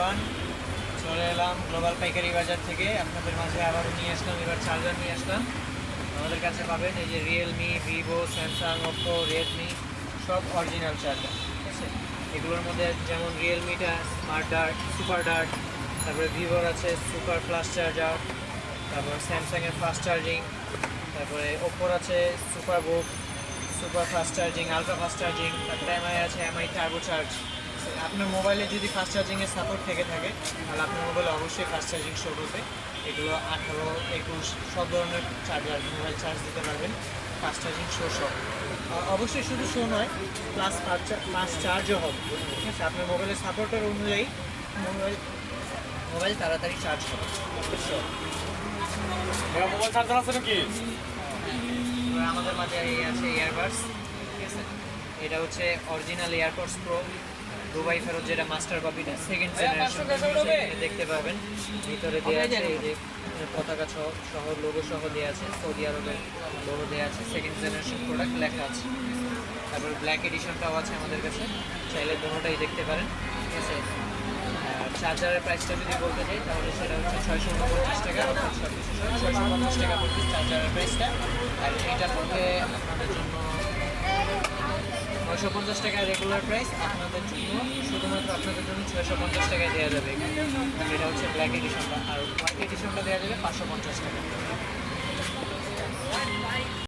Everyone, চলে এলাম global পাইকারি বাজার থেকে আপনাদের মাঝে আবারও নিয়ে আসলাম। এবার চার্জার নিয়ে আসলাম। আমাদের কাছে পাবেন এই যে Realme, Vivo, Samsung, Oppo, Redmi, সব অরিজিনাল চার্জার। ঠিক আছে, এগুলোর মধ্যে যেমন রিয়েলমিটা স্মার্ট ডার্ট, সুপার ডার্ট, তারপরে ভিভোর আছে সুপার ফাস্ট চার্জার, তারপর স্যামসাংয়ের ফাস্ট চার্জিং, তারপরে ওপ্পোর আছে সুপার বুক, super fast charging, ultra fast charging, তারপরে এমআই আছে এমআই টার্বো চার্জ। আপনার মোবাইলে যদি ফাস্ট চার্জিংয়ের সাপোর্ট থেকে থাকে তাহলে আপনার মোবাইলে অবশ্যই ফাস্ট চার্জিং শো করবে। এগুলো 18, 21 সব ধরনের চার্জার মোবাইল চার্জ দিতে পারবেন ফাস্ট চার্জিং শো সহ। অবশ্যই শুধু শো নয়, প্লাস ফাস্ট চার্জও হবে। ঠিক আছে, আপনার মোবাইলের সাপোর্টের অনুযায়ী মোবাইল তাড়াতাড়ি চার্জ হবে। মোবাইল চার্জার আছে নাকি? এবার আমাদের মাঝে এই আছে ইয়ারবাডস। ঠিক আছে, এটা হচ্ছে অরিজিনাল এয়ারপডস প্রো দুবাই ফেরত, যেটা মাস্টার কপিটা সেকেন্ড জেনারেশন দেখতে পাবেন। ভিতরে দেওয়া আছে এই যে পতাকা সহ লোগো সহ দেওয়া আছে, সৌদি আরবের লোগো দেওয়া আছে, সেকেন্ড জেনারেশন প্রোডাক্ট লেখা আছে। তারপর ব্ল্যাক এডিশনটাও আছে আমাদের কাছে, চাইলে দুটোটাই দেখতে পারেন। ঠিক আছে, চার্জারের প্রাইসটা যদি বলতে চাই তাহলে সেটা হচ্ছে 649 টাকা, অর্থাৎ 650 টাকা পড়ছে চার্জারের প্রাইসটা। আর এইটার মধ্যে আপনাদের জন্য 950 টাকা রেগুলার প্রাইস, আপনাদের জন্য শুধুমাত্র আপনাদের জন্য 650 টাকায় দেওয়া যাবে। এটা হচ্ছে ব্ল্যাক এডিশনটা, আর হোয়াইট এডিশনটা দেওয়া যাবে 550 টাকা।